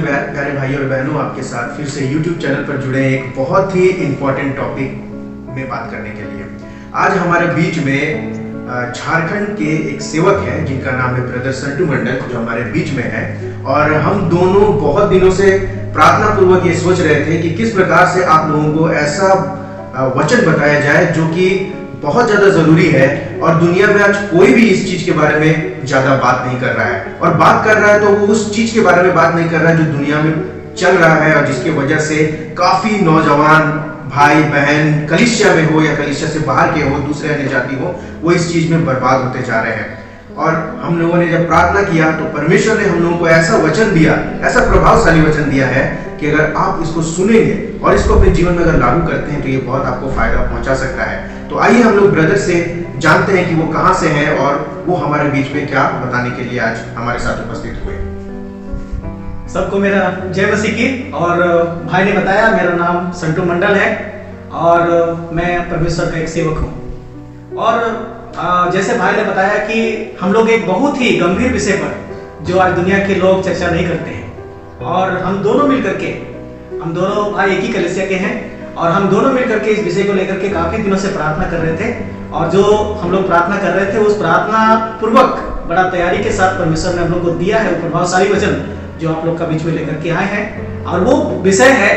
प्यारे भाई और बहनों, आपके साथ फिर से YouTube चैनल पर जुड़े एक बहुत ही इम्पोर्टेंट टॉपिक में बात करने के लिए। आज हमारे बीच में झारखंड के एक सेवक हैं जिनका नाम है ब्रदर संटू मंडल, जो हमारे बीच में है। और हम दोनों बहुत दिनों से प्रार्थना पूर्वक ये सोच रहे थे कि किस प्रकार से आप लोगों को ऐसा वचन बताया जाए जो कि बहुत ज्यादा जरूरी है। और दुनिया में आज कोई भी इस चीज के बारे में ज्यादा बात नहीं कर रहा है, और बात कर रहा है तो वो उस चीज के बारे में बात नहीं कर रहा है जो दुनिया में चल रहा है, और जिसकी वजह से काफी नौजवान भाई बहन कलीसिया में हो या कलीसिया से बाहर के हो, दूसरे अन्य जाति हो, वो इस चीज में बर्बाद होते जा रहे हैं। और हम लोगों ने जब प्रार्थना किया तो परमेश्वर ने हम लोगों को ऐसा वचन दिया, ऐसा प्रभावशाली वचन दिया है कि अगर आप इसको सुनेंगे और इसको अपने जीवन में अगर लागू करते हैं तो ये बहुत आपको फायदा पहुंचा सकता है। तो आइए हम लोग ब्रदर से जानते हैं कि वो कहां से हैं और वो हमारे बीच में क्या बताने के लिए आज हमारे साथ उपस्थित हुए। सबको मेरा जय मसीह की। और भाई ने बताया मेरा नाम संटू मंडल है और मैं परमेश्वर का एक सेवक हूँ। और जैसे भाई ने बताया कि हम लोग एक बहुत ही गंभीर विषय पर, जो आज दुनिया के लोग चर्चा नहीं करते हैं, और हम दोनों मिलकर के, हम दोनों भाई एक ही कलीसिया के हैं, और हम दोनों मिलकर के इस विषय को लेकर के काफी दिनों से प्रार्थना कर रहे थे। और जो हम लोग प्रार्थना कर रहे थे उस प्रार्थना पूर्वक बड़ा तैयारी के साथ परमेश्वर ने हम लोग को दिया है वो प्रभावशाली वचन जो आप लोग का बीच में लेकर के आए हैं। और वो विषय है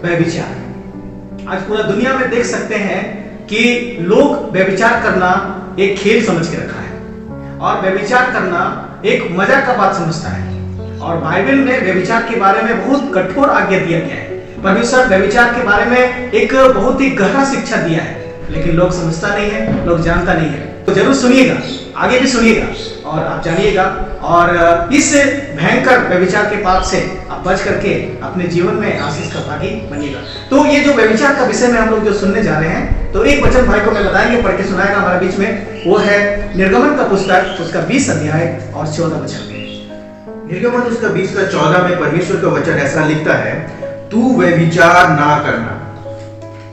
व्यभिचार। आज पूरा दुनिया में देख सकते हैं कि लोग व्यभिचार करना एक खेल समझ के रखा है, और व्यभिचार करना एक मजाक का बात समझता है। और बाइबल में व्यभिचार के बारे में बहुत कठोर आज्ञा दिया गया है। परमेश्वर व्यभिचार के बारे में एक बहुत ही गहरा शिक्षा दिया है, लेकिन लोग समझता नहीं है, लोग जानता नहीं है। तो जरूर सुनिएगा, आगे भी सुनिएगा और आप जानिएगा, और इस भयंकर व्यभिचार के पाप से आप बच करके अपने जीवन में आशीष का भागी बनिएगा। तो ये जो व्यभिचार का विषय में हम लोग जो सुनने जा रहे हैं, तो एक वचन भाई को मैं बताएंगे, पढ़ के सुनाएगा हमारे बीच में। वो है निर्गमन का पुस्तक, उसका 20 अध्याय और 14 वचन। निर्गमन उसका 20 का 14 में परमेश्वर का वचन ऐसा लिखता है, तू व्यभिचार ना करना।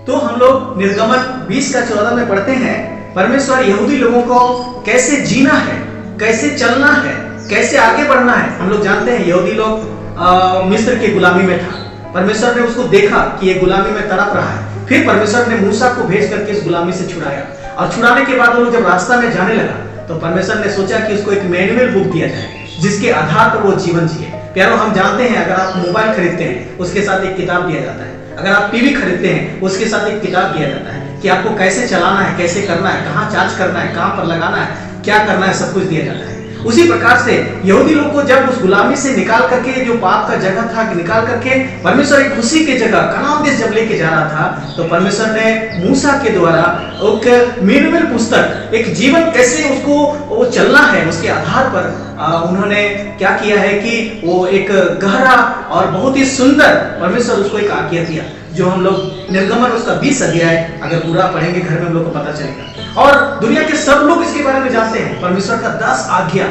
तो हम लोग निर्गमन 20 का 14 में पढ़ते हैं, परमेश्वर यहूदी लोगों को कैसे जीना है, कैसे चलना है, कैसे आगे बढ़ना है। हम लोग जानते हैं यहूदी लोग मिस्र की गुलामी में था। परमेश्वर ने उसको देखा कि ये गुलामी में तड़प रहा है। फिर परमेश्वर ने मूसा को भेज करके इस गुलामी से छुड़ाया, और छुड़ाने के बाद वो लोग जब रास्ता में जाने लगा तो परमेश्वर ने सोचा कि उसको एक मैनुअल बुक दिया जाए जिसके आधार पर वो जीवन जिए। प्यारों, हम जानते हैं अगर आप मोबाइल खरीदते हैं उसके साथ एक किताब दिया जाता है, अगर आप टीवी खरीदते हैं उसके साथ एक किताब दिया जाता है कि आपको कैसे चलाना है, कैसे करना है, कहाँ चार्ज करना है, कहाँ पर लगाना है, क्या करना है, सब कुछ दिया जाता है। उसी प्रकार से यहूदी लोग को जब उस गुलामी से निकाल करके, जो पाप का जगह था, निकाल करके परमेश्वर एक खुशी की जगह कनान देश जब लेके जा रहा था, तो परमेश्वर ने मूसा के द्वारा एक मैनुअल पुस्तक, एक जीवन कैसे उसको वो चलना है, उसके आधार पर उन्होंने क्या किया है कि वो एक गहरा और बहुत ही सुंदर परमेश्वर उसको एक आज्ञा दिया, जो हम लोग निर्गमन उसका 20 अध्याय अगर पूरा पढ़ेंगे घर में हम लोग को पता चलेगा। और दुनिया के सब लोग इसके बारे में जानते हैं, परमेश्वर का 10 आज्ञा।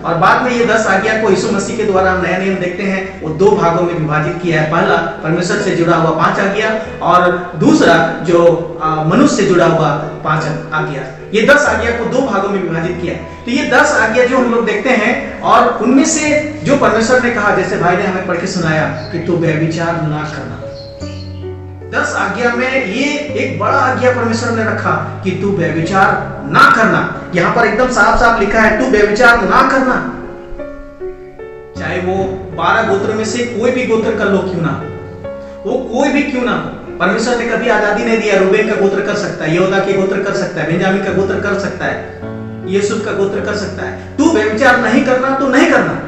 और बाद में ये 10 आज्ञा को यीशु मसीह के द्वारा हम नया नियम देखते हैं, वो 2 भागों में विभाजित किया है। पहला परमेश्वर से जुड़ा हुआ 5 आज्ञा, और दूसरा जो मनुष्य से जुड़ा हुआ 5 आज्ञा। ये 10 आज्ञा को 2 भागों में विभाजित किया है। तो ये 10 आज्ञा जो हम लोग देखते हैं, और उनमें से जो परमेश्वर ने कहा, जैसे भाई ने हमें पढ़ के सुनाया कि तू व्यभिचार ना करना। 10 आज्ञा में ये एक बड़ा आज्ञा परमेश्वर ने रखा कि तू व्यभिचार ना करना। यहाँ पर एकदम साफ साफ लिखा है, तू व्यभिचार ना करना। चाहे वो 12 गोत्र में से कोई भी गोत्र का लोग क्यों ना हो, वो कोई भी क्यों ना हो, परमेश्वर ने कभी आजादी नहीं दिया। रूबेन का गोत्र कर सकता है, यहूदा के गोत्र कर सकता है, बेंजामिन का गोत्र कर सकता है, यूसुफ का गोत्र कर सकता है। तू व्यभिचार नहीं करना तो नहीं करना।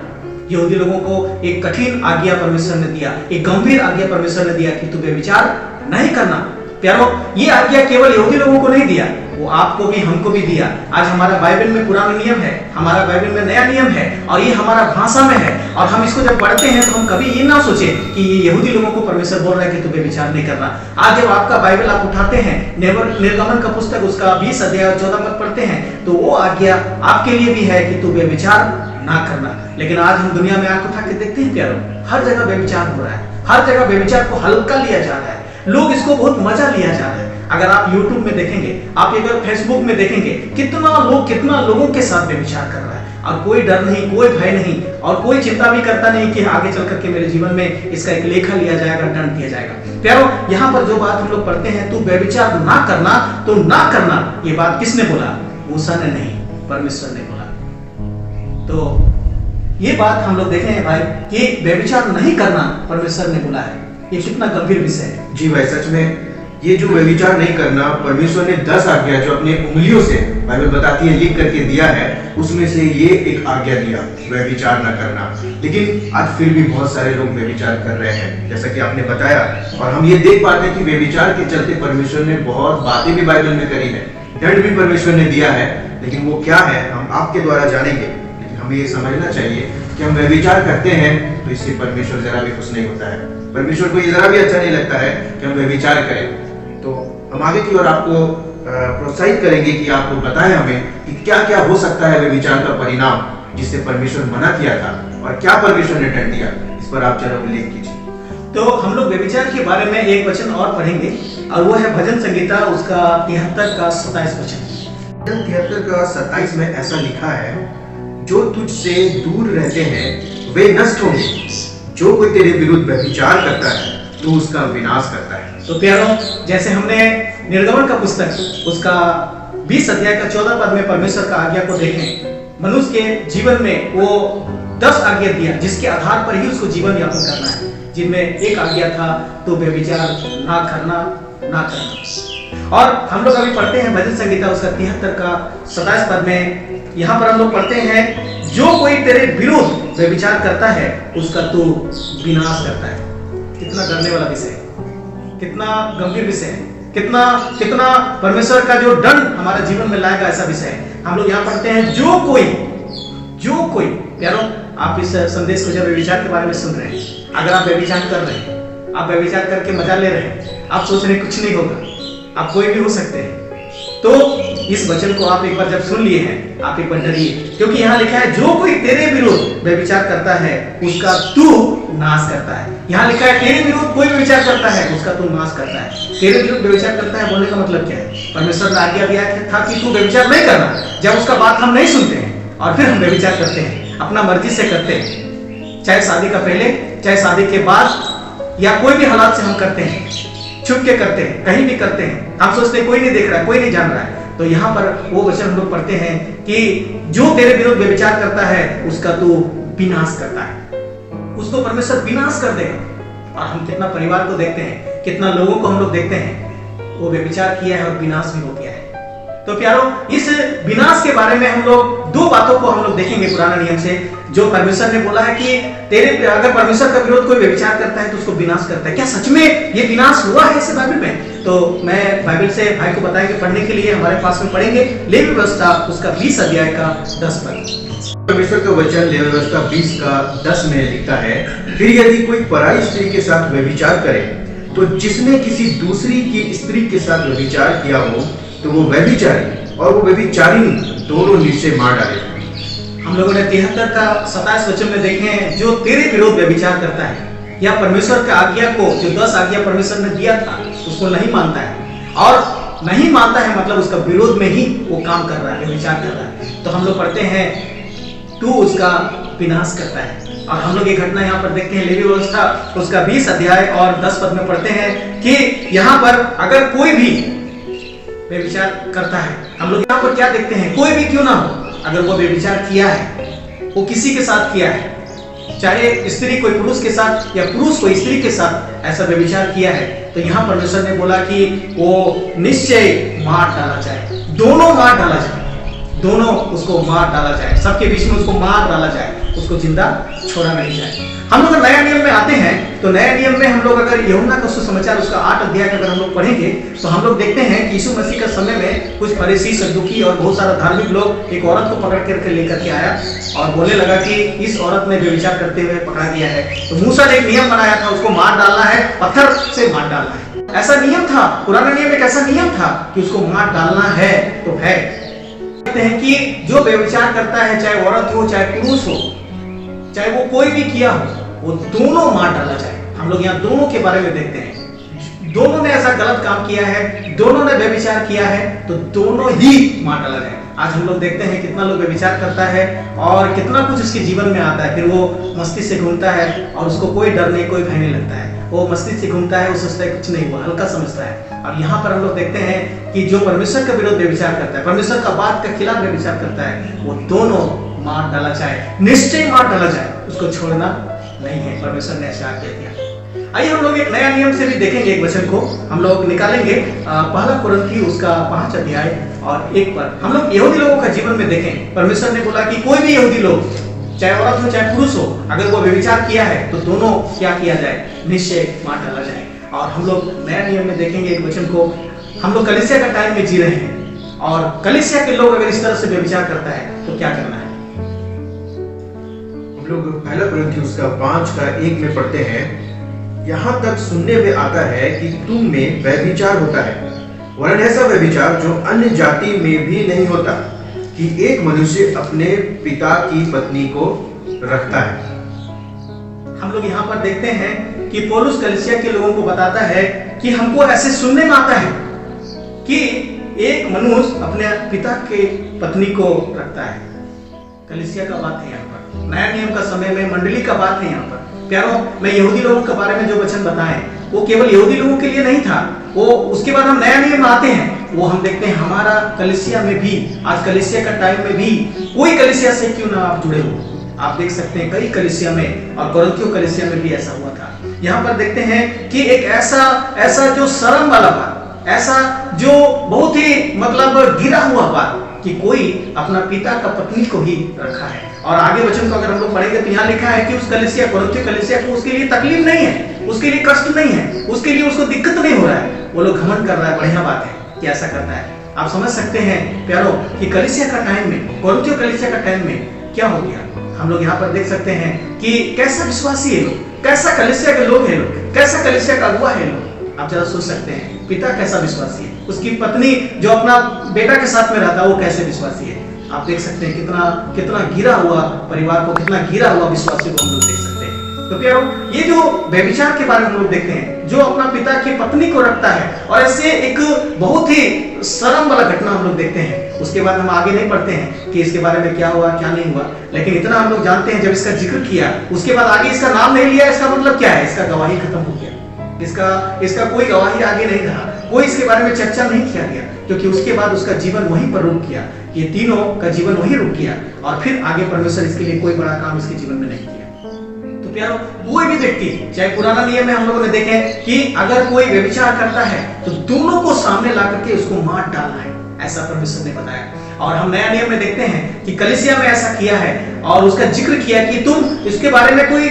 यहूदी लोगों को एक कठिन आज्ञा परमेश्वर ने दिया, एक गंभीर आज्ञा परमेश्वर ने दिया कि तू व्यभिचार नहीं करना। प्यारों, ये आज्ञा केवल यहूदी लोगों को नहीं दिया, वो आपको भी हमको भी दिया। आज हमारा बाइबल में पुराना नियम है, हमारा बाइबल में नया नियम है, और ये हमारा भाषा में है। और हम इसको जब पढ़ते हैं तो हम कभी ये ना सोचे कि ये यहूदी लोगों को परमेश्वर बोल रहा है कि तू व्यभिचार नहीं करना। आज जब आपका बाइबल आप उठाते हैं, निर्गमन का पुस्तक उसका 20 अध्याय और 14 पद पढ़ते हैं, तो वो आज्ञा आपके लिए भी है कि तू व्यभिचार ना करना। लेकिन आज हम दुनिया में आंख उठा के देखते हैं प्यारों, हर जगह व्यभिचार हो रहा है, हर जगह व्यभिचार को हल्का लिया जा रहा है, लोग इसको बहुत मजा लिया जा रहा है। अगर आप YouTube में देखेंगे, आप अगर Facebook में देखेंगे, कितना लोगों के साथ व्यभिचार कर रहा है। और कोई डर नहीं, कोई भय नहीं, और कोई चिंता भी करता नहीं कि आगे चल करके मेरे जीवन में इसका एक लेखा लिया जाएगा, दंड दिया जाएगा। प्यारो, यहाँ पर जो बात हम लोग पढ़ते हैं, तू व्यभिचार ना करना तो ना करना, ये बात किसने बोला? मूसा ने नहीं, परमेश्वर ने बोला। तो ये बात हम लोग देखे हैं भाई कि व्यभिचार नहीं करना परमेश्वर ने बोला है। ये कितना गंभीर विषय है। जी भाई, सच में ये जो व्यभिचार नहीं करना, परमेश्वर ने 10 आज्ञा जो अपने उंगलियों से बाइबल बताती है लिख करके दिया है, उसमें से ये एक आज्ञा दिया, व्यभिचार न करना। लेकिन आज फिर भी बहुत सारे लोग व्यभिचार कर रहे हैं, जैसा कि आपने बताया, और हम ये देख पाते हैं कि व्यभिचार के चलते परमेश्वर ने बहुत बातें भी बाइबल में करी है, दंड भी परमेश्वर ने दिया है। लेकिन वो क्या है हम आपके द्वारा जानेंगे। लेकिन हमें ये समझना चाहिए कि हम व्यभिचार करते हैं तो इससे परमेश्वर जरा भी खुश नहीं होता है। परमेश्वर को ये जरा भी अच्छा नहीं लगता है कि हम व्यभिचार करें। तो हम आगे की ओर आपको प्रोत्साहित करेंगे कि आपको बताएं हमें कि क्या क्या हो सकता है व्यभिचार का परिणाम, जिससे परमेश्वर मना किया था और क्या परमेश्वर ने दंड दिया। इस पर आप जरा उल्लेख कीजिए। तो हम लोग व्यभिचार के बारे में एक वचन और पढ़ेंगे, और वो है भजन संगीता उसका 73 का 27 वचन। 73 का 27 में ऐसा लिखा है, जो तुझसे दूर रहते हैं वे नष्ट होंगे, जो कोई तेरे विरुद्ध व्यभिचार करता है तो उसका विनाश करता है। तो प्यारों, जैसे हमने निर्गमन का पुस्तक उसका 20 अध्याय का 14 पद में परमेश्वर का आज्ञा को देखें, मनुष्य के जीवन में वो 10 आज्ञा दिया जिसके आधार पर ही उसको जीवन यापन करना है, जिनमें एक आज्ञा था तो व्यभिचार ना करना। और हम लोग अभी पढ़ते हैं भजन संगीता उसका 73 का 27 पद में, यहाँ पर हम लोग पढ़ते हैं, जो कोई तेरे विरुद्ध व्यभिचार करता है उसका तू विनाश करता है। कितना डरने वाला विषय है, कितना गंभीर विषय है, कितना कितना परमेश्वर का जो दंड हमारे जीवन में लाएगा, ऐसा विषय है। हम लोग यहाँ पढ़ते हैं, जो कोई प्यारों, आप इस संदेश को जब व्यभिचार के बारे में सुन रहे हैं, अगर आप व्यभिचार कर रहे हैं, आप व्यभिचार करके मजा ले रहे हैं, आप सोच रहे हैं कुछ नहीं होगा, आप कोई भी हो सकते हैं, तो इस वचन को आप एक बार जब सुन लिए हैं, आप एक बार डरिए, क्योंकि यहाँ लिखा है, जो कोई तेरे विरुद्ध व्यभिचार करता है उसका तू नाश करता है। यहाँ लिखा है, तेरे विरुद्ध कोई व्यभिचार करता है उसका तू नाश करता है। तेरे विरुद्ध व्यभिचार करता है बोलने का मतलब क्या है? परमेश्वर ने आज्ञा दिया था कि तू व्यभिचार नहीं करना। जब उसका बात हम नहीं सुनते हैं और फिर हम व्यभिचार करते हैं, अपना मर्जी से करते हैं, चाहे शादी का पहले, चाहे शादी के बाद, या कोई भी हालात से हम करते हैं, छुप के करते हैं, कहीं भी करते हैं, हम सोचते हैं कोई नहीं देख रहा है, कोई नहीं जान रहा है। तो यहाँ पर वो वचन हम लोग पढ़ते हैं कि जो तेरे विरुद्ध व्यभिचार करता है उसका तू विनाश करता है, उसको परमेश्वर विनाश कर देगा। और हम कितना परिवार को देखते हैं, कितना लोगों को हम लोग देखते हैं, वो व्यभिचार किया है और विनाश भी हो गया है। तो प्यारों, इस विनाश के बारे में हम लोग 2 बातों को हम लोग देखेंगे पुराना नियम से, जो परमेश्वर ने बोला है कि तेरे अगर परमेश्वर का विरोध कोई व्यभिचार करता है तो उसको विनाश करता है। क्या सच में ये विनाश हुआ है इस बाइबल में? तो मैं बाइबल से भाई को बताएंगे पढ़ने के लिए, हमारे पास में पढ़ेंगे लेवी व्यवस्था उसका 20 अध्याय का 10 पद। परमेश्वर का वचन लेवी व्यवस्था 20 का 10 में लिखा है, फिर यदि कोई पराई स्त्री के साथ व्यभिचार करे तो जिसने किसी दूसरी की स्त्री के साथ व्यभिचार किया हो तो वो व्यभिचारी और वो व्यभिचारिणी दोनों निश्चय मार डाले। हम लोगों ने 73 का 27 वचन में देखे हैं, जो तेरे विरोध व्यभिचार करता है या परमेश्वर के आज्ञा को, जो 10 आज्ञा परमेश्वर ने दिया था, उसको नहीं मानता है, और नहीं मानता है मतलब उसका विरोध में ही वो काम कर रहा है, व्यभिचार कर रहा है, तो हम लोग पढ़ते हैं तू उसका विनाश करता है। और हम लोग ये घटना यहाँ पर देखते हैं लेवी व्यवस्था उसका 20 अध्याय और 10 पद में पढ़ते हैं कि यहाँ पर अगर कोई भी व्यभिचार करता है, हम लोग यहाँ पर क्या देखते हैं, कोई भी क्यों ना हो, अगर वो व्यभिचार किया है, वो किसी के साथ किया है, चाहे स्त्री कोई पुरुष के साथ या पुरुष कोई स्त्री के साथ ऐसा व्यभिचार किया है, तो यहाँ परमेश्वर ने बोला कि वो निश्चय मार डाला जाए, दोनों मार डाला जाए, दोनों उसको मार डाला जाए, सबके बीच में उसको मार डाला जाए, उसको जिंदा छोड़ा नहीं जाए। हम लोग नया नियम में आते हैं तो नया नियम में हम लोग अगर यूहन्ना का सुसमाचार उसका 8 अध्याय का अगर हम लोग पढ़ेंगे तो हम लोग देखते हैं कि यीशु मसीह का समय में कुछ फरीसी, सद्दूकी और बहुत सारा धार्मिक लोग एक औरत को पकड़ करके लेकर के आया और बोलने लगा कि इस औरत ने व्यभिचार करते हुए पकड़ा गया है, तो मूसा ने एक नियम बनाया था, उसको मार डालना है, पत्थर से मार डालना है। ऐसा नियम था, पुराना नियम एक ऐसा नियम था कि उसको मार डालना है तो है। कहते हैं कि जो व्यभिचार करता है, चाहे औरत हो चाहे पुरुष हो, चाहे वो कोई भी किया हो, वो दोनों मार डाला जाए। हम लोग यहाँ दोनों के बारे में देखते हैं, दोनों ने ऐसा गलत काम किया है, दोनों ने व्यभिचार किया है, तो दोनों ही मार डाला जाए। आज हम लोग देखते हैं कितना लोग व्यभिचार करता है और कितना कुछ उसके जीवन में आता है, फिर वो मस्ती से घूमता है और उसको कोई डर नहीं, कोई भय नहीं लगता है। वो मस्ती से घूमता है, वो सोचता है कुछ नहीं हुआ, हल्का समझता है। और यहाँ पर हम लोग देखते हैं कि जो परमेश्वर के विरुद्ध व्यभिचार करता है, परमेश्वर का बात के खिलाफ व्यभिचार करता है, वो दोनों मार डाला जाए, निश्चय मार डाला जाए, उसको छोड़ना नहीं है। परमेश्वर ने ऐसा आज्ञा दिया। आइए हम लोग एक नया नियम से भी देखेंगे, एक वचन को हम लोग निकालेंगे, पहला कुरिन्थी उसका 5 अध्याय और 1 पर हम लोग यहूदी लोगों का जीवन में देखें। परमेश्वर ने बोला कि कोई भी यहूदी लोग, चाहे औरत हो चाहे पुरुष हो, अगर वो व्यभिचार किया है तो दोनों क्या किया जाए, निश्चय मार डाला जाए। और हम लोग नया नियम में देखेंगे एक वचन को, हम लोग कलीसिया का टाइम में जी रहे हैं और कलीसिया के लोग अगर इस तरह से व्यभिचार करता है तो क्या करना है। हम लोग पहला कुरिन्थी उसका 5 का 1 में पढ़ते हैं, यहाँ तक सुनने में आता है कि तुम में व्यभिचार होता है, वरन ऐसा व्यभिचार जो अन्य जाति में भी नहीं होता, कि एक मनुष्य अपने पिता की पत्नी को रखता है। हम लोग यहाँ पर देखते हैं कि पौलुस कलीसिया के लोगों को बताता है कि हमको ऐसे सुनने में आता है कि एक मनुष्य अपने पिता के पत्नी को रखता है। कलीसिया का बात है यहाँ पर, नया नियम का समय में मंडली का बात है यहाँ पर। प्यारो, मैं यहूदी लोगों के बारे में जो वचन बताएं वो केवल यहूदी लोगों के लिए नहीं था, वो उसके बाद हम नया नियम में आते हैं, वो हम देखते हैं हमारा कलीसिया में भी, आज कलीसिया का टाइम में भी कोई कलीसिया से क्यों ना आप जुड़े हो, आप देख सकते हैं कई कलीसिया में और कोरिन्थियों कलीसिया में भी ऐसा हुआ था। यहाँ पर देखते हैं कि एक ऐसा जो शर्म वाला बात, ऐसा जो बहुत ही मतलब गिरा हुआ बात कि कोई अपना पिता का पत्नी को ही रखा है। और आगे वचन को अगर हम लोग पढ़ेंगे तो यहाँ लिखा है कि उस कलीसिया, कोरिन्थियों कलीसिया को उसके लिए तकलीफ नहीं है, उसके लिए कष्ट नहीं है, उसके लिए उसको दिक्कत नहीं हो रहा है, वो लोग घमंड कर रहा है। बढ़िया बात है कि ऐसा करता है। आप समझ सकते हैं प्यारो कि कलीसिया का टाइम में, कोरिन्थियों कलीसिया का टाइम में क्या हो गया। हम लोग यहाँ पर देख सकते हैं कि कैसा विश्वासी है लोग, कैसा कलीसिया के लोग हैं लोग, कैसा कलीसिया का अगुवा है लोग। आप जरा सोच सकते हैं पिता कैसा विश्वासी है, उसकी पत्नी जो अपना बेटा के साथ में रहता है वो कैसे विश्वासी है। आप देख सकते हैं कितना गिरा हुआ परिवार को, कितना गिरा हुआ विश्वासी को हम लोग देख सकते हैं। तो प्यारो, ये जो व्यभिचार के बारे में हम लोग देखते हैं, जो अपना पिता की पत्नी को रखता है, और ऐसे एक बहुत ही शर्म वाला घटना हम लोग देखते हैं। उसके बाद हम आगे नहीं पढ़ते हैं कि इसके बारे में क्या हुआ क्या नहीं हुआ, लेकिन इतना हम लोग जानते हैं जब इसका जिक्र किया उसके बाद आगे इसका नाम नहीं लिया, इसका मतलब क्या है, इसका गवाही खत्म हो गया, इसका कोई गवाही आगे नहीं रहा, कोई इसके बारे में चर्चा नहीं किया गया, क्योंकि उसके बाद उसका जीवन वहीं पर रुक गया। ये तीनों का जीवन वहीं रुक गया और फिर आगे परमेश्वर इसके लिए कोई बड़ा काम इसके जीवन में नहीं किया। तो प्यारो, कोई भी व्यक्ति, चाहे पुराना नियम में हम लोगों ने देखे कि अगर कोई व्यभिचार करता है तो दोनों को सामने ला करके उसको मार डालना है, ऐसा परमेश्वर ने बताया। और हम नया नियम में देखते हैं कि कलीसिया में ऐसा किया है और उसका जिक्र किया कि तुम इसके बारे में कोई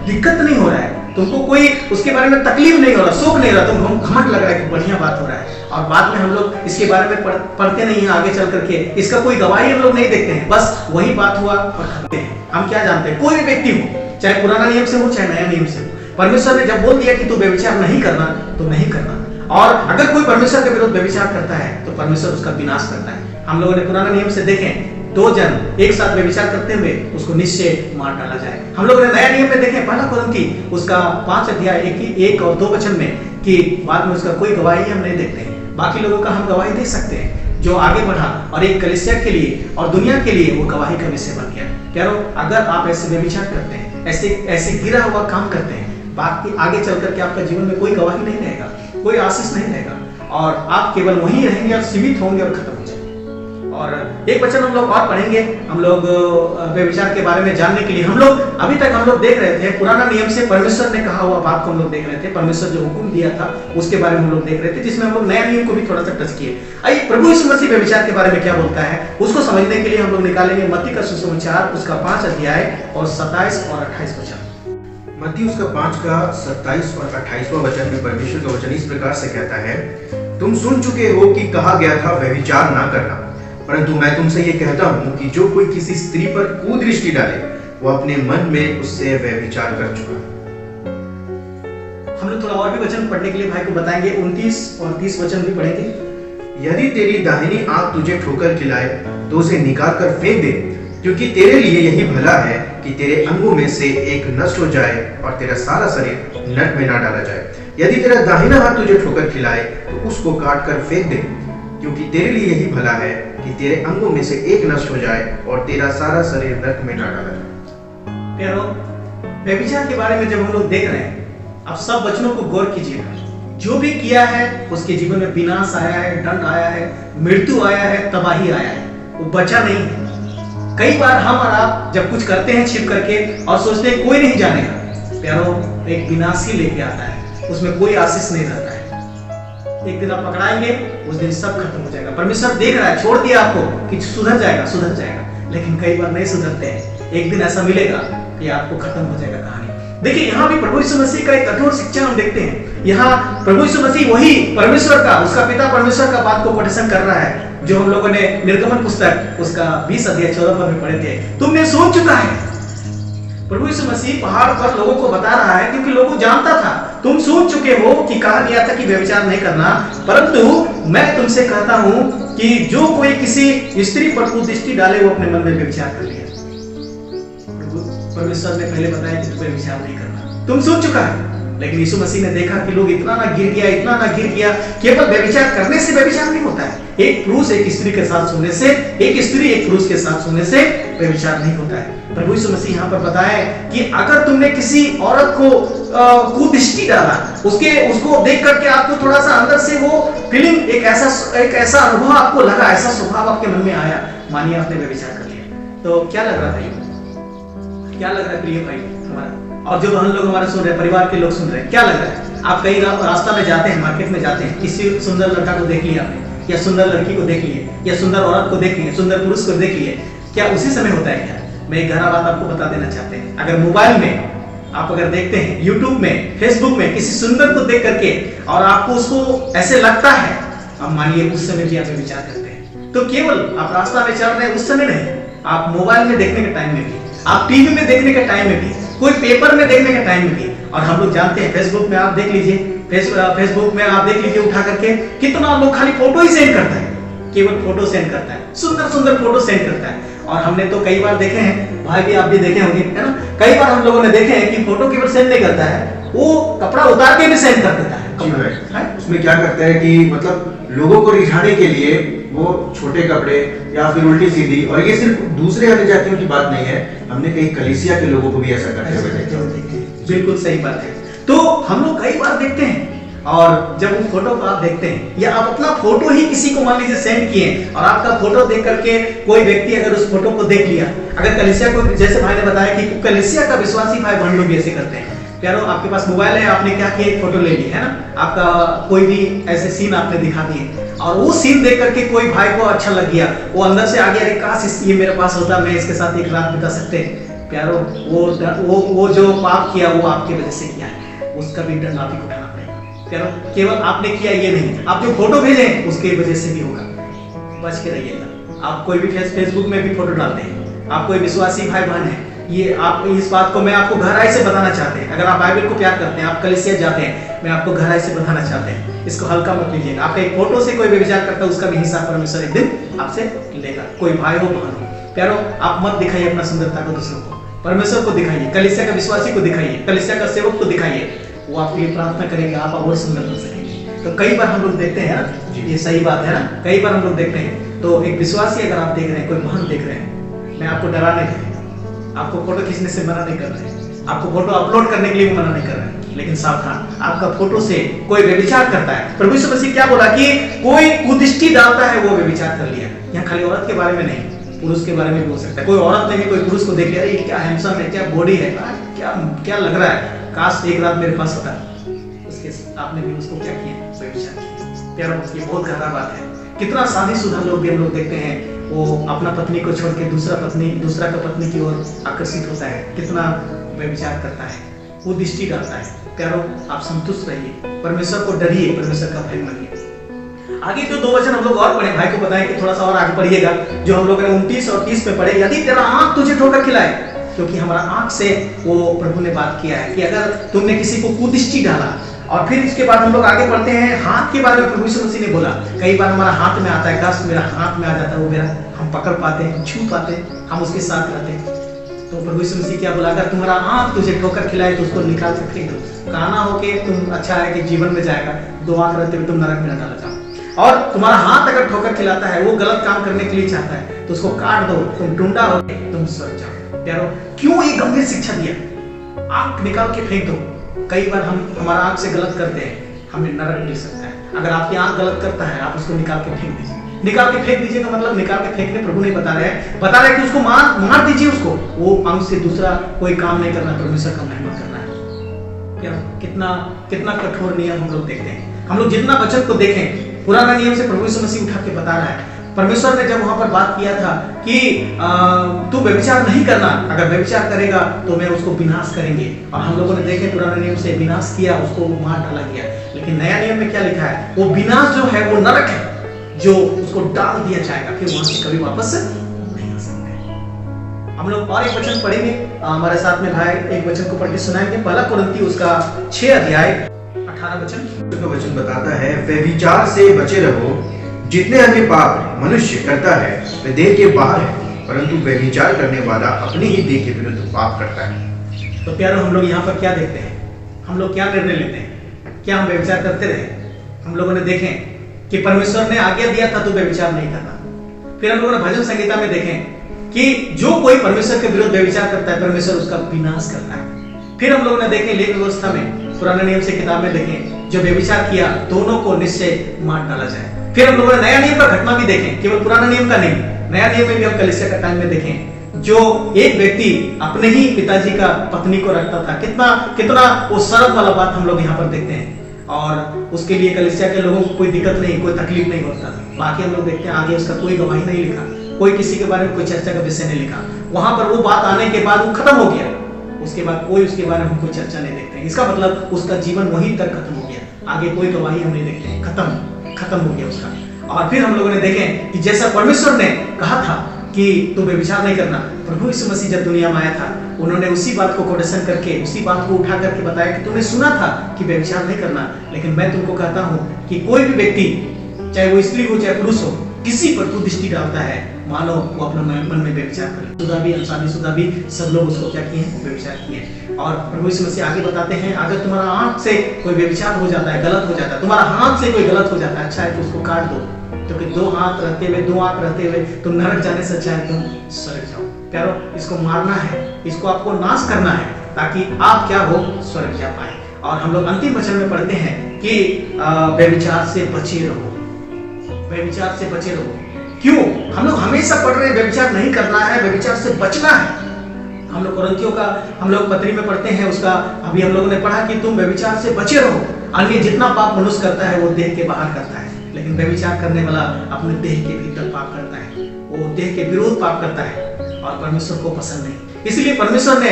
दिक्कत नहीं हो रहा है, तुमको कोई उसके बारे में तकलीफ नहीं हो रहा, शोक नहीं हो रहा, तुम घमंड लग रहा है कि बढ़िया बात हो रहा है। और बाद में हम लोग इसके बारे में पढ़ते नहीं हैं, आगे चल करके इसका कोई गवाही हम लोग नहीं देखते हैं, बस वही बात हुआ और खत्म है। हम क्या जानते हैं, कोई भी व्यक्ति हो, चाहे पुराना नियम से हो चाहे नया नियम से हो, परमेश्वर ने जब बोल दिया कि तू व्यभिचार नहीं करना तो नहीं करना। और अगर कोई परमेश्वर के विरुद्ध व्यभिचार करता है तो परमेश्वर उसका विनाश करता है। हम लोगों ने पुराना नियम से देखें, 2 जन एक साथ व्यभिचार करते हुए उसको निश्चय मार डाला जाए। हम लोगों ने नया नियम में देखें, पहला कुरिन्थी उसका 5 अध्याय 1 और 2 वचन में कि बाद में उसका कोई गवाही हम नहीं देखते हैं, बाकी लोगों का हम गवाही दे सकते हैं जो आगे बढ़ा और एक कलीसिया के लिए और दुनिया के लिए वो गवाही का विषय बन गया। प्यारो, अगर आप ऐसे व्यभिचार करते हैं, ऐसे गिरा हुआ काम करते हैं, बाकी आगे चल करके आपका जीवन में कोई गवाही नहीं रहेगा, कोई आशीष नहीं रहेगा और आप केवल वहीं रहेंगे और सीमित होंगे और खत्म हो जाएंगे। और एक वचन हम लोग और पढ़ेंगे, हम लोग व्यभिचार के बारे में जानने के लिए हम लोग अभी तक हम लोग देख रहे थे पुराना नियम से परमेश्वर ने कहा हुआ बात को हम लोग देख रहे थे, परमेश्वर जो हुक्म दिया था उसके बारे में हम लोग देख रहे थे, जिसमें हम लोग नया नियम को भी थोड़ा सा टच किए। आइए प्रभु यीशु मसीह व्यभिचार के बारे में क्या बोलता है उसको समझने के लिए हम लोग निकालेंगे मत्ती का सुसमाचार उसका 5 अध्याय और 27 और 28 वचन। मत्ती उसका 5 का 27 और 28वां वचन में परमेश्वर का वचन इस प्रकार से कहता है, तुम सुन चुके हो कि कहा गया था व्यभिचार ना करना, परंतु मैं तुमसे ये कहता हूँ कि जो कोई किसी स्त्री पर कुदृष्टि डाले वो अपने मन में उससे व्यभिचार कर चुका। हम लोग थोड़ा और भी वचन पढ़ने के लिए भाई को बताएंगे, 29 और 30 वचन भी पढ़ेंगे। यदि तेरी दाहिनी आंख तुझे ठोकर खिलाए तो उसे निकाल कर फेंक दे, क्योंकि तेरे लिए यही भला है कि तेरे अंगों में से एक नष्ट हो जाए और तेरा सारा शरीर नरक में ना डाला जाए। यदि तेरा दाहिना हाथ तुझे ठोकर खिलाए तो उसको काट कर फेंक दे, क्योंकि तेरे लिए यही भला है कि तेरे अंगों में से एक नष्ट हो जाए और तेरा सारा शरीर नरक में ना डाला जाए। प्यारो, व्यभिचार के बारे में जब हम लोग देख रहे हैं, आप सब वचनों को गौर कीजिएगा। जो भी किया है उसके जीवन में विनाश आया है, दंड आया है, मृत्यु आया है, तबाही आया है, वो बचा नहीं है। कई बार हम और आप जब कुछ करते हैं छिप करके और सोचते हैं कोई नहीं जानेगा, प्यारो एक विनाश ही लेके आता है, उसमें कोई आशीष नहीं रहता है। एक दिन आप पकड़ाएंगे, उस दिन सब खत्म हो जाएगा। परमेश्वर देख रहा है, छोड़ दिया आपको कि सुधर जाएगा, लेकिन कई बार नहीं सुधरते हैं। एक दिन ऐसा मिलेगा कि आपको खत्म हो जाएगा कहानी। देखिए, यहाँ भी प्रभु यीशु मसीह का एक कठोर शिक्षा हम देखते हैं। यहाँ प्रभु यीशु मसीह वही परमेश्वर का, उसका पिता परमेश्वर का बात को कोटेशन कर रहा है, जो हम लोगों ने निर्गमन पुस्तक उसका 20 अध्याय 14 पद में पढ़े थे। तुमने सोच चुका है, प्रभु यीशु मसीह पहाड़ पर लोगों को बता रहा है, क्योंकि लोगों जानता था, तुम सोच चुके हो कि कहा गया था कि व्यभिचार नहीं करना, परंतु मैं तुमसे कहता हूं कि जो कोई किसी स्त्री पर कुदृष्टि डाले वो अपने मन में व्यभिचार कर लिया। परमेश्वर ने पहले बताया कि तुम्हें व्यभिचार नहीं करना, तुम सोच चुका है। लेकिन यीशु मसीह ने देखा कि लोग इतना ना गिर गया। केवल व्यभिचार करने से व्यभिचार नहीं होता है। एक पुरुष एक स्त्री के साथ सोने से, एक स्त्री एक पुरुष के साथ सोने से व्यभिचार नहीं होता है। प्रभु यीशु मसीह यहाँ पर बताया कि अगर तुमने किसी औरत को कुदृष्टि डाला, उसको देख करके आपको थोड़ा सा अंदर से वो फीलिंग, एक ऐसा अनुभव आपको लगा, ऐसा स्वभाव आपके मन में आया, मानिए आपने व्यभिचार कर लिया। तो क्या लग रहा था, क्या लग रहा है प्रिय भाई हमारा, और जो हम लोग हमारे सुन रहे हैं, परिवार के लोग सुन रहे हैं, क्या लग रहा है? आप कहीं रास्ता में जाते हैं, मार्केट में जाते हैं, किसी सुंदर लड़का को देख लिया आपने, या सुंदर लड़की को देख लिए, या सुंदर औरत को देख लिए, सुंदर पुरुष को देख लिए, क्या उसी समय होता है क्या? मैं एक गहरा बात आपको बता देना चाहते हैं। अगर मोबाइल में आप अगर देखते हैं, यूट्यूब में, फेसबुक में किसी सुंदर को देख करके और आपको उसको ऐसे लगता है, अब मानिए उस समय भी आप विचार करते हैं। तो केवल आप रास्ता में चल रहे हैं उस समय नहीं, आप मोबाइल में देखने के टाइम में भी, आप टीवी में देखने के टाइम में भी, कोई पेपर में देखने के टाइम में भी, और हम लोग जानते हैं फेसबुक में आप देख लीजिए, फेसबुक में आप देख लीजिए उठा करके, कितना लोग खाली फोटो ही सेंड करता है, केवल फोटो सेंड करता है, सुंदर सुंदर फोटो सेंड करता है। और हमने तो कई बार देखे हैं, भाई भी आप भी देखे होंगे, है ना, कई बार हम लोगों ने देखे हैं कि फोटो केवल सेंड नहीं करता है, वो कपड़ा उतार के भी सेंड कर देता है। उसमें क्या करता है कि मतलब लोगों को रिझाने के लिए वो छोटे कपड़े या फिर उल्टी सीधी, और ये सिर्फ दूसरे अन्य जातियों की बात नहीं है, हमने कई कलीसिया के लोगों को भी ऐसा करते हुए देखा। बिल्कुल सही बात है। तो हम लोग कई बार देखते हैं, और जब उन फोटो को आप देखते हैं, या आप अपना फोटो ही किसी को मान लीजिए सेंड किए, और आपका फोटो देख करके कोई व्यक्ति अगर उस फोटो को देख लिया, अगर कलीसिया को, जैसे भाई ने बताया कि कलीसिया का विश्वासी भाई बहन लोग ऐसे करते हैं, प्यारो आपके पास मोबाइल है, आपने क्या किया, एक फोटो ले ली, है ना, आपका कोई भी ऐसे सीन आपने दिखा दिए, और वो सीन देख करके कोई भाई को अच्छा लग गया, वो अंदर से आ गया, अरे काश ये मेरे पास होता, मैं इसके साथ एक रात बिता सकते। प्यारो वो जो पाप किया वो आपकी वजह से किया है, उसका भी दंड आप ही उठाना पड़ेगा। प्यारो केवल आपने किया ये नहीं, आप जो फोटो भेजे उसके वजह से भी होगा, बच के रहिएगा। आप कोई भी फेसबुक में भी फोटो डालते हैं, आप कोई विश्वासी भाई बहन है, ये आप इस बात को मैं आपको गहराई से बताना चाहते हैं, अगर आप बाइबल को प्यार करते हैं, आप कलीसिया जाते हैं, मैं आपको गहराई से बताना चाहते हैं, इसको हल्का मत लीजिएगा। आपका एक फोटो से कोई व्यभिचार करता है, उसका भी हिसाब परमेश्वर एक दिन आपसे लेगा, कोई भाई हो बहन हो। प्यारो आप मत दिखाइए अपना सुंदरता को दूसरों को, परमेश्वर को दिखाइए, कलीसिया का विश्वासी को दिखाइए, कलीसिया का सेवक को दिखाइए, वो आपके लिए प्रार्थना करेंगे, आप और सुंदर बन सकेंगे। तो कई बार हम लोग देखते हैं ना, ये सही बात है ना, कई बार हम लोग देखते हैं, तो एक विश्वासी अगर आप देख रहे हैं, कोई बहन देख रहे हैं, मैं आपको डराने नहीं, आपको फोटो खींचने से मना नहीं कर रहे, आपको फोटो अपलोड करने के लिए भी मना नहीं कर रहे, लेकिन सावधान, आपका फोटो से कोई व्यभिचार करता है। प्रभु यीशु मसीह क्या बोला कि कोई कुदृष्टि डालता है वो व्यभिचार कर लिया। यहाँ खाली औरत के बारे में नहीं, पुरुष के बारे में भी हो सकता है। कोई औरत ने भी कोई पुरुष को देख लिया, ये क्या हैंडसम है, क्या बॉडी है, क्या लग रहा है, काश एक रात मेरे पास होता, उसके आपने भी उसको क्या किया, व्यभिचार किया। प्यारो ये बहुत गहरा बात है। कितना शादीशुदा लोग भी हम लोग देखते हैं, वो अपना पत्नी को छोड़ के दूसरा का पत्नी की ओर आकर्षित होता है, कितना व्यभिचार करता है, वो दृष्टि डालता है। प्यारो आप संतुष्ट रहिए, परमेश्वर को डरिए, परमेश्वर का भय मानिए। आगे जो 2 वचन हम लोग और पढ़े, भाई को बताएं कि थोड़ा सा और आगे पढ़िएगा, जो हम लोगों ने 29 और 30 में पढ़े, यदि तेरा आंख तुझे ठोकर खिलाए, क्योंकि हमारा आंख से वो प्रभु ने बात किया है कि अगर तुमने किसी को कुदृष्टि डाला, और फिर इसके बाद हम लोग आगे पढ़ते हैं हाथ के बारे में। प्रभु यीशु मसीह ने बोला कई बार हमारा हाथ में आता है, काश मेरा हाथ में आ जाता, वो मेरा हम पकड़ पाते हैं, छू पाते, हम उसके साथ रहते। तो प्रभु यीशु मसीह क्या बोला, अगर तुम्हारा आंख तुझे ठोकर खिलाए तो उसको निकाल के फेंक दो। कहना हो कि तुम अच्छा है कि जीवन में जाएगा, 2 आंख रहते हुए तुम नरक में न डाला जाओ। और तुम्हारा हाथ अगर ठोकर खिलाता है, वो गलत काम करने के लिए चाहता है, तो उसको काट दो, तुम टुंडा हो तुम स्वर्ग जाओ। प्यारो, क्यों ये गंभीर शिक्षा दिया? आंख निकाल के फेंक दो। कई बार हम हमारा आंख से गलत करते हैं, हमें नरक मिल सकता है। अगर आपकी आंख गलत करता है, आप उसको निकाल के फेंक दीजिए। निकाल के फेंक दीजिए का मतलब निकाल के फेंकने प्रभु नहीं बता रहे हैं, बता रहे हैं कि उसको मार दीजिए उसको। वो अंग से दूसरा कोई काम नहीं करना, परमेश्वर का महिमा करना है। क्या कितना कठोर नियम हम लोग देखते हैं। हम लोग जितना वचन को देखें, पुराना नियम से प्रभु यीशु मसीह उठा के बता रहा है। परमेश्वर ने जब वहां पर बात किया था कि तू व्यभिचार नहीं करना, अगर व्यभिचार करेगा तो मैं उसको विनाश करेंगे। और हम लोगों ने देखे पुराने नियम से विनाश किया, उसको मार डाला गया। लेकिन नया नियम में क्या लिखा है? वो विनाश जो है वो नरक है, जो उसको डाल दिया जाएगा, फिर वहां से कभी वापस नहीं आ सकते। हम लोग और एक वचन पढ़ेंगे, हमारे साथ में भाई एक वचन को पढ़ के सुनाएंगे। पहला कुरिन्थी उसका 6 अध्याय 18 वचन बताता है, व्यभिचार से बचे रहो। जितने अन्य पाप मनुष्य करता है वे देह के बाहर है, परंतु व्यभिचार करने वाला अपनी ही देह के विरुद्ध पाप करता है। तो प्यारो, हम लोग यहाँ पर क्या देखते हैं? हम लोग क्या निर्णय लेते हैं? क्या हम व्यभिचार करते रहे? हम लोगों ने देखें कि परमेश्वर ने आज्ञा दिया था तो व्यभिचार नहीं करना। फिर हम लोगों ने भजन संहिता में देखें कि जो कोई परमेश्वर के विरुद्ध व्यभिचार करता है, परमेश्वर उसका विनाश करता है। फिर हम लोगों ने देखें लेख व्यवस्था में, पुराने नियम से किताब में देखें, जो व्यभिचार किया दोनों को निश्चय मार डाला जाए। फिर हम लोगों ने नया नियम का घटना भी देखें, केवल पुराना नियम का नहीं, नया नियम में भी हम कलीसिया का टाइम में देखें, जो एक व्यक्ति अपने ही पिताजी का पत्नी को रखता था। कितना वो सरल वाला बात हम लोग यहाँ पर देखते हैं। और उसके लिए कलीसिया के लोगों को कोई दिक्कत नहीं, कोई तकलीफ नहीं होता। बाकी हम लोग देखते हैं आगे उसका कोई गवाही नहीं लिखा, कोई किसी के बारे में कोई चर्चा का विषय नहीं लिखा। वहां पर वो बात आने के बाद वो खत्म हो गया, उसके बाद कोई उसके बारे में कोई चर्चा नहीं देखते हैं। इसका मतलब उसका जीवन वहीं तक खत्म हो गया, आगे कोई गवाही हम नहीं देखते हैं, खत्म हो गया उसका। और फिर हम लोगों ने देखें कि जैसा परमेश्वर ने कहा था कि तू व्यभिचार नहीं करना, प्रभु यीशु मसीह जब दुनिया में आया था, उन्होंने उसी बात को कोटेशन करके, उसी बात को उठा करके बताया कि तुमने सुना था कि व्यभिचार नहीं करना, लेकिन मैं तुमको कहता हूँ कि कोई भी व्यक्ति, चाहे वो स्त्री हो चाहे पुरुष हो, किसी पर तू दृष्टि डालता है, मानो वो अपना मन में व्यभिचार करे। शुदा भी, शादीशुदा भी, सब लोग उसको क्या किए हैं? व्यभिचार किए। और प्रभु यीशु मसीह आगे बताते हैं, अगर तुम्हारा आंख से कोई व्यभिचार हो जाता है, गलत हो जाता है, तुम्हारा हाथ से कोई गलत हो जाता है, अच्छा है तो उसको काट दो, क्योंकि 2 हाथ रहते हुए तुम नरक जाने से अच्छा है तुम स्वर्ग जाओ। प्यारो, इसको मारना है, इसको आपको नाश करना है, ताकि आप क्या हो? स्वर्ग जा पाए। और हम लोग अंतिम वचन में पढ़ते हैं कि व्यभिचार से बचे रहो, व्यभिचार से बचे रहो। क्यों? हम लोग हमेशा पढ़ रहे हैं व्यभिचार नहीं करना है, व्यभिचार से बचना है। हम लोग कुरिन्थियों का हम लोग पत्री में पढ़ते हैं, उसका अभी हम लोगों ने पढ़ा कि तुम व्यभिचार से बचे रहो। अन्य जितना पाप मनुष्य करता है वो देह के बाहर करता है, लेकिन व्यभिचार करने वाला अपने देह के भीतर पाप करता है, वो देह के विरोध पाप करता है और परमेश्वर को पसंद नहीं। इसलिए परमेश्वर ने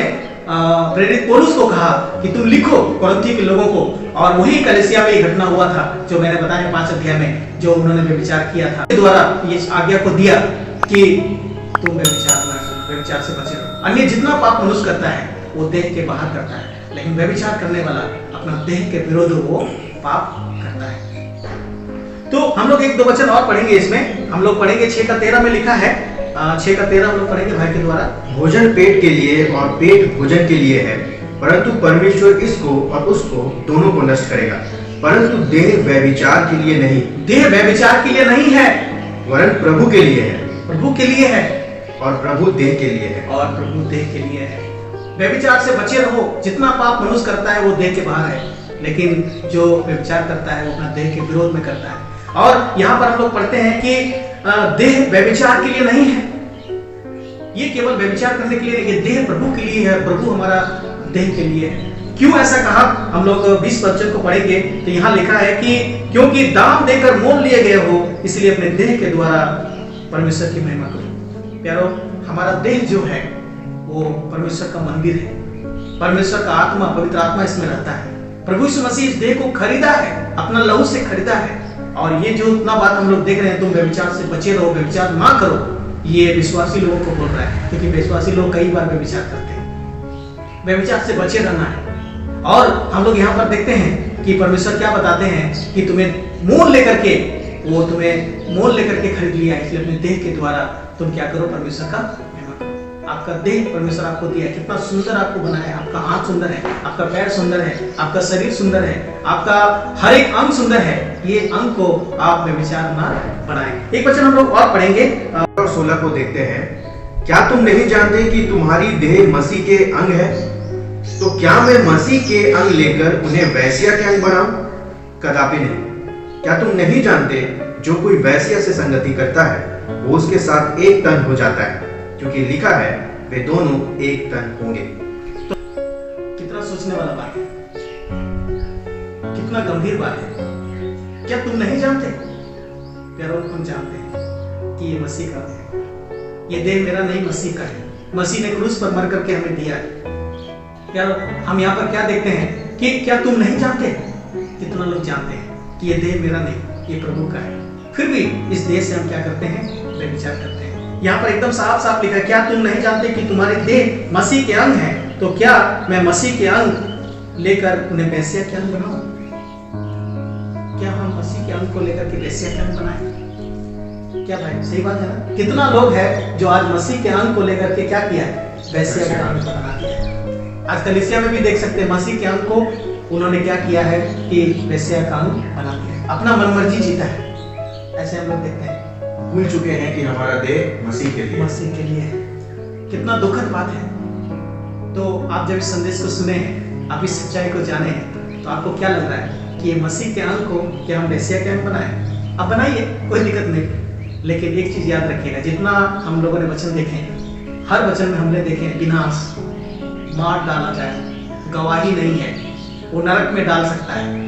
प्रेरित पौलुस को कहा कि तुम लिखो कुरिन्थी के लोगों को। और वही कलीसिया में ये घटना हुआ था जो मैंने बताया 5 अध्याय में, जो उन्होंने व्यभिचार किया था, द्वारा ये आज्ञा को दिया कि तुम व्यभिचार से बचे रहो। अन्य जितना पाप मनुष्य करता है वो देह के बाहर करता है, लेकिन व्यभिचार करने वाला अपना देह के विरोध वो पाप करता है। तो हम लोग 1-2 वचन और पढ़ेंगे इसमें। हम लोग पढ़ेंगे 6 का 13 में लिखा है, 6 का 13 हम लोग पढ़ेंगे भाई के द्वारा। भोजन पेट के लिए और पेट भोजन के लिए है, परंतु परमेश्वर इसको और उसको दोनों को नष्ट करेगा। परंतु देह व्यभिचार के लिए नहीं, देह व्यभिचार के लिए नहीं है, वरन प्रभु के लिए है, प्रभु के लिए है, और प्रभु देह के लिए है, और प्रभु देह के लिए है। व्यभिचार से बचे रहो। जितना पाप मनुष्य करता है वो देह के बाहर है, लेकिन जो व्यभिचार करता है वो अपना देह के विरोध में करता है। और यहाँ पर हम लोग पढ़ते हैं कि देह व्यभिचार के लिए नहीं है, ये केवल व्यभिचार करने के लिए, ये देह प्रभु के लिए है, प्रभु हमारा देह के लिए है। क्यों ऐसा कहा? हम लोग 20 वचन को पढ़ेंगे तो यहाँ लिखा है कि क्योंकि दाम देकर मोल लिए गए हो, इसलिए अपने देह के द्वारा परमेश्वर की महिमा करो। प्यारो, हमारा देह जो है वो परमेश्वर का मंदिर है, परमेश्वर का आत्मा, पवित्र आत्मा इसमें रहता है। प्रभु यीशु मसीह इस देह को खरीदा है, अपना लहू से खरीदा है। और ये जो इतना बात हम लोग देख रहे हैं, तुम व्यभिचार से बचे रहो, व्यभिचार ना करो, ये विश्वासी लोगों को बोल रहा है, क्योंकि विश्वासी लोग कई बार व्यभिचार करते हैं। व्यभिचार से बचे रहना है। और हम लोग यहाँ पर देखते हैं कि परमेश्वर क्या बताते हैं कि तुम्हें मोल लेकर के, वो तुम्हें मोल लेकर के खरीद लिया, इसलिए अपने देह के द्वारा तुम क्या करो? परमेश्वर का महिमा करो। आपका आपका देह परमेश्वर आपको दिया है, कितना सुंदर आपको बनाया है। आपका हाथ सुंदर है, आपका पैर सुंदर है, आपका शरीर सुंदर है, आपका हर एक अंग सुंदर है। ये अंग को आप व्यभिचार ना बढ़ाएं। एक वचन हम लोग और पढ़ेंगे और 16 को देखते हैं। क्या तुम नहीं जानते कि तुम्हारी देह मसीह के अंग है? तो क्या मैं मसीह के अंग लेकर उन्हें वैश्या के अंग बनाऊं? कदापि नहीं। क्या तुम नहीं जानते जो कोई वैश्या से संगति करता है वो उसके साथ एक तन हो जाता है, क्योंकि लिखा है वे दोनों एक तन होंगे। तो कितना सोचने वाला बात है, कितना गंभीर बात है। क्या तुम नहीं जानते? प्यारो, तुम जानते हैं कि ये मसीह का है, ये देह मेरा नहीं मसीह का है। मसीह ने क्रूस पर मर करके हमें दिया है। प्यारो, हम यहाँ पर क्या देखते हैं कि क्या तुम नहीं जानते? कितना लोग जानते हैं कि ये देह मेरा नहीं, ये प्रभु का है, फिर भी इस देह से हम क्या करते हैं? व्यभिचार करते हैं। यहाँ पर एकदम साफ साफ लिखा है, क्या तुम नहीं जानते कि तुम्हारे देह मसीह के अंग हैं? तो क्या मैं मसीह के अंग लेकर उन्हें वैश्या के अंग बनाऊं? क्या हम मसीह के अंग को लेकर के वैश्या के अंग बनाएं? क्या भाई सही बात है ना? कितना लोग है जो आज मसीह के अंग को लेकर के क्या किया है? वैश्या के अंग बना दिया है। आज कलीसिया में भी देख सकते हैं, मसीह के अंग को उन्होंने क्या किया है कि वैश्या का अंग बना दिया है, अपना मनमर्जी जीता है। ऐसे हम लोग देखते हैं, भूल चुके हैं कि हमारा देह मसीह के लिए है। कितना दुखद बात है। तो आप जब इस संदेश को सुने हैं, आप इस सच्चाई को जाने हैं, तो आपको क्या लग रहा है कि ये मसीह के अंग को क्या हम वैश्या के अंग बनाएं? आप बनाइए, कोई दिक्कत नहीं। लेकिन एक चीज याद रखिएगा, जितना हम लोगों ने वचन देखे, हर वचन में हमने देखे विनाश, मार डाला जाए, गवाही नहीं है, वो नरक में डाल सकता है।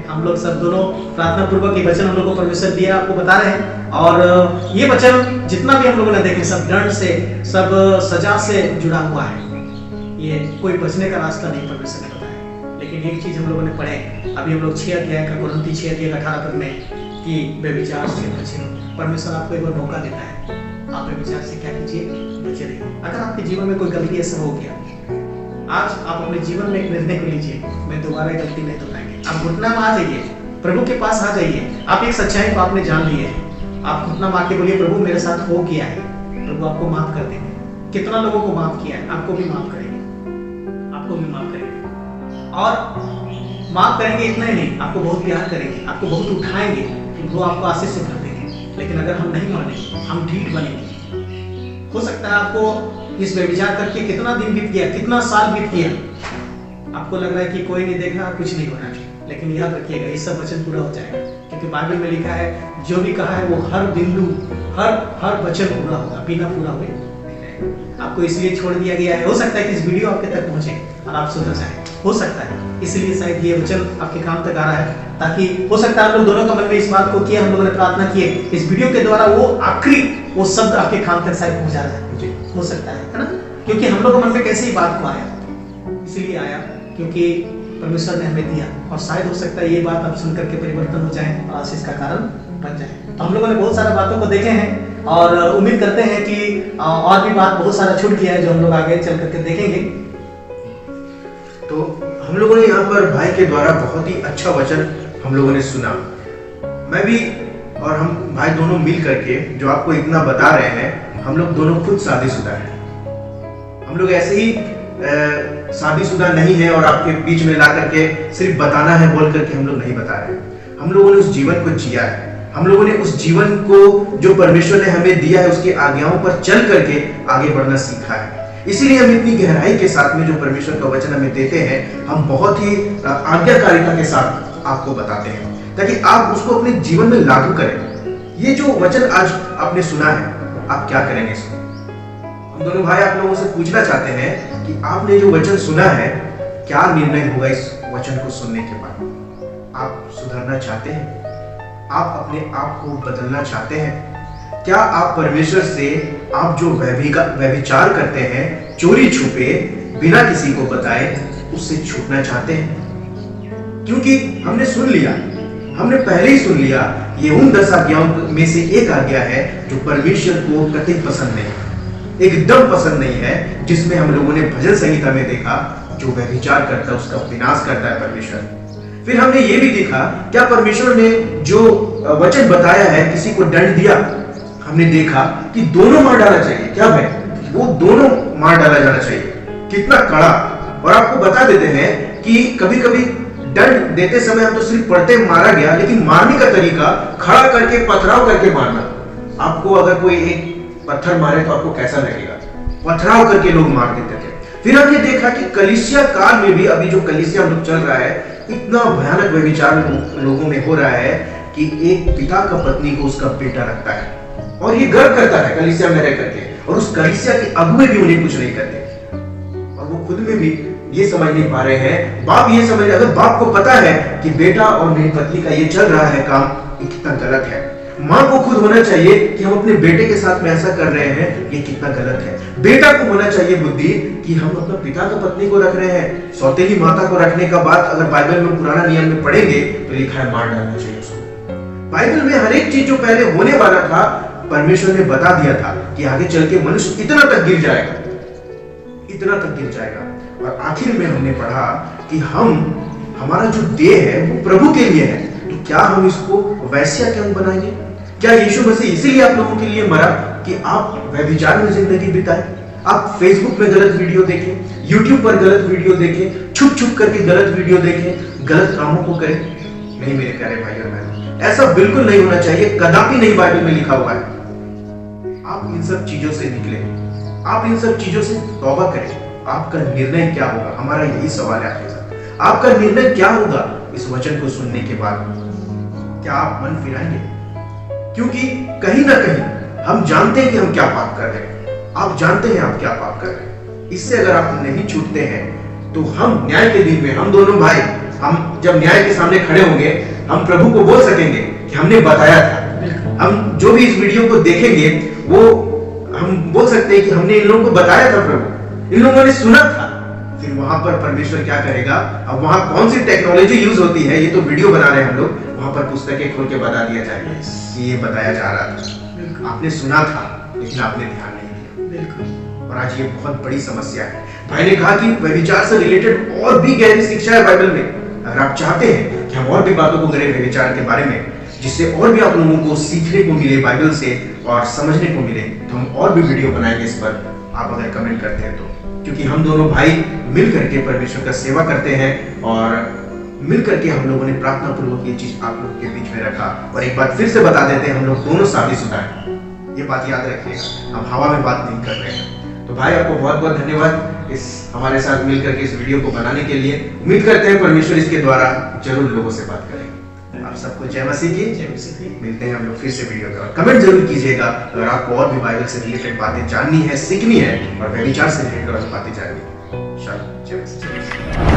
हम लोग सब दोनों प्रार्थना पूर्वक ये वचन हम लोग को परमेश्वर दिया, आपको बता रहे हैं। और ये वचन जितना भी हम लोगों ने देखे, सब दंड से, सब सजा से जुड़ा हुआ है। ये कोई बचने का रास्ता नहीं परमेश्वर ने बताया। लेकिन एक चीज हम लोगों ने पढ़े, अभी हम लोग 6 अध्याय का, कुरिन्थी 6 अध्याय का 18 पद में, कि व्यभिचार से बचे रहो। परमेश्वर आपको एक बार मौका देता है, आप व्यभिचार से क्या कीजिए? बचे रहिए। अगर आपके जीवन में कोई गलती ऐसा हो गया, आज आप अपने जीवन में एक निर्णय को लीजिए, मैं दोबारा गलती नहीं दोहराएंगे। आप घुटना में आ जाइए, प्रभु के पास आ जाइए। आप एक सच्चाई को आपने जान ली है, आप घुटना मार के बोलिए, प्रभु मेरे साथ हो गया है, प्रभु आपको माफ कर देंगे। कितना लोगों को माफ किया है, आपको भी माफ करेंगे, आपको भी माफ करेंगे। और माफ करेंगे इतना ही नहीं, आपको बहुत प्यार करेंगे, आपको बहुत उठाएंगे, वो आपको आशीष से भर देंगे। लेकिन अगर हम नहीं माने, हम ढीठ बनेंगे। हो सकता है आपको इस व्यभिचार करके कितना दिन बीत गया, कितना साल बीत गया, आपको लग रहा है कि कोई नहीं देखा, कुछ नहीं होना। लेकिन याद रखिएगा, ये सब वचन पूरा हो जाएगा, क्योंकि बाइबल में लिखा है जो भी कहा है वो हर बिंदु, हर वचन पूरा होगा, बिना पूरा हुए नहीं रहेगा। आपको इसलिए छोड़ दिया गया है। हो सकता है कि इस वीडियो आपके तक पहुंचे और आप सुधर जाए, हो सकता है इसलिए शायद ये वचन आपके काम तक आ रहा है, ताकि हो सकता है आप लोग दोनों का मन में इस बात को किया, हम लोगों ने प्रार्थना की है, इस वीडियो के द्वारा वो आखिरी वो शब्द आपके काम तक शायद पहुंचा जाए। हो सकता है ना? क्योंकि हम लोग के मन में कैसे ही बात को आया, इसलिए आया क्योंकि परमेश्वर ने हमें दिया, और शायद हो सकता है ये बात आप सुन करके परिवर्तन हो जाए और आशीष का कारण बन जाए। तो हम लोगों ने बहुत सारे बातों को देखे हैं और उम्मीद करते हैं कि और भी बात बहुत सारा छूट गया है जो हम लोग आगे चल करके देखेंगे। तो हम लोगों ने यहाँ पर भाई के द्वारा बहुत ही अच्छा वचन हम लोगों ने सुना। मैं भी और हम भाई दोनों मिल करके जो आपको इतना बता रहे हैं, हम लोग दोनों खुद शादीशुदा हैं। हम लोग ऐसे ही शादीशुदा नहीं है और आपके बीच में ला करके सिर्फ बताना है बोल करके हम लोग नहीं बता रहे हैं। हम लोगों ने उस जीवन को जिया है, हम लोगों ने उस जीवन को जो परमेश्वर ने हमें दिया है उसकी आज्ञाओं पर चल करके आगे बढ़ना सीखा है। इसीलिए हम इतनी गहराई के साथ में जो परमेश्वर का वचन हमें देते हैं, हम बहुत ही आज्ञाकारिता के साथ आपको बताते हैं, ताकि आप उसको अपने जीवन में लागू करें। ये जो वचन आज आपने सुना है, आप क्या करेंगे इसको? हम दोनों भाई आप लोगों से पूछना चाहते हैं कि आपने जो वचन सुना है, क्या निर्णय होगा इस वचन को सुनने के बाद? आप सुधरना चाहते हैं? आप अपने आप को बदलना चाहते हैं? क्या आप परमेश्वर से आप जो व्यभिचार करते हैं, चोरी छुपे, बिना किसी को बताए, उससे छूटना चाहते हैं? क्योंकि हमने सुन लिया, हमने पहले ही सुन लिया, ये उन 10 आज्ञाओं में से एक आज्ञा है जो परमेश्वर को कतई पसंद नहीं, एकदम पसंद नहीं है, जिसमें हम लोगों ने भजन संहिता में देखा, जो व्यभिचार करता है उसका विनाश करता है परमेश्वर। फिर हमने ये भी देखा, क्या परमेश्वर ने जो वचन बताया है, किसी को दंड दिया? हमने देखा कि दोनों मार डाला चाहिए। क्या भाई? वो दोनों मार डाला जाना चाहिए। कितना कड़ा। और आपको बता देते हैं कि कभी कभी दंड देते समय हम तो सिर्फ पढ़ते मारा गया, लेकिन मारने का तरीका खड़ा करके पथराव करके मारना। आपको अगर कोई एक पत्थर मारे तो आपको कैसा लगेगा? पथराव करके लोग मार देते थे। फिर हमने देखा कि कलीसिया काल में भी, अभी जो कलीसिया हम लोग चल रहा है, इतना भयानक व्यभिचार लोगों में हो रहा है कि एक पिता का पत्नी को उसका बेटा रखता है और ये गर्व करता है कलीसिया में रह करके, और उस कलीसिया के अगुवे भी उन्हें कुछ नहीं करते, और वो खुद में भी ये समझ नहीं पा रहे हैं। बाप ये समझ, अगर बाप को पता है कि बेटा और मेरी पत्नी का ये चल रहा है काम, ये कितना गलत है। माँ को खुद होना चाहिए कि हम अपने बेटे के साथ में ऐसा कर रहे हैं, ये कितना गलत है। बेटा को होना चाहिए बुद्धि कि हम अपना पिता का पत्नी को रख रहे हैं। सौतेली माता को रखने का बात अगर बाइबल में पुराना नियम में पढ़ेंगे तो लिखा है मार डालना चाहिए उसको। बाइबल में हर एक चीज जो पहले होने वाला था परमेश्वर ने बता दिया था कि आगे चल के मनुष्य इतना तक गिर जाएगा, इतना तक गिर जाएगा। और आखिर में हमने पढ़ा कि हमारा जो देह है वो प्रभु के लिए है, तो क्या हम इसको वैश्या के अंग बनाएंगे? क्या यीशु मसीह इसीलिए आप लोगों के लिए मरा कि आप व्यभिचार में जिंदगी बिताएं, आप फेसबुक में गलत वीडियो देखें, यूट्यूब पर गलत वीडियो देखें, छुप छुप करके गलत वीडियो देखें, गलत कामों को करें? नहीं मेरे प्यारे भाई और बहनों, ऐसा बिल्कुल नहीं होना चाहिए, कदापि नहीं बाइबल में लिखा हुआ है। आप इन सब चीजों से निकले, आप इन सब चीजों से तौबा करें। आपका निर्णय क्या होगा? हमारा यही सवाल है आपके साथ। आपका निर्णय क्या होगा इस वचन को सुनने के बाद? क्या आप मन फिराएंगे? क्योंकि कहीं ना कहीं हम जानते हैं कि हम क्या पाप कर रहे हैं। आप जानते हैं आप क्या पाप कर रहे हैं। इससे अगर आप नहीं छूटते हैं तो हम न्याय के दिन में, हम दोनों भाई, हम जब न्याय के सामने खड़े होंगे, हम प्रभु को बोल सकेंगे कि हमने बताया था। हम जो भी इस वीडियो को देखेंगे वो हम बोल सकते हैं कि हमने इन लोगों को बताया था, प्रभु इन लोगों ने सुना था। फिर वहां पर परमेश्वर क्या करेगा? अब वहां कौन सी टेक्नोलॉजी यूज होती है, ये तो वीडियो बना रहे हैं हम लोग, वहां पर पुस्तकें खोल के बता दिया जाएगा कि ये बताया जा रहा था, आपने सुना था लेकिन आपने ध्यान नहीं दिया। बिल्कुल। और आज ये बहुत बड़ी समस्या है। भाई ने कहा कि व्यभिचार से रिलेटेड और भी गहरी शिक्षा है बाइबल में। अगर आप चाहते हैं कि हम और भी बातों को करें व्यभिचार के बारे में, जिससे और भी आप लोगों को सीखने को मिले बाइबल से और समझने को मिले, तो हम और भी वीडियो बनाएंगे इस पर, आप अगर कमेंट करते हैं तो। क्योंकि हम दोनों भाई मिल करके परमेश्वर का सेवा करते हैं और मिल करके हम लोगों ने प्रार्थना पूर्वक ये चीज आप लोगों के बीच में रखा। और एक बात फिर से बता देते हैं, हम लोग दोनों शादीशुदा हैं, ये बात याद रखिएगा, हम हवा में बात नहीं कर रहे हैं। तो भाई आपको बहुत बहुत धन्यवाद इस हमारे साथ मिल करके इस वीडियो को बनाने के लिए। उम्मीद करते हैं परमेश्वर इसके द्वारा जरूर लोगों से बात करेंगे। आप सबको जय मसीह की। मिलते हैं हम लोग फिर से वीडियो के बाद। कमेंट जरूर कीजिएगा अगर आपको और भी बाइबल से रिलेटेड बातें जाननी है, सीखनी है और व्यभिचार से रिलेटेड बातें जाननी है। शायद जय मसीह।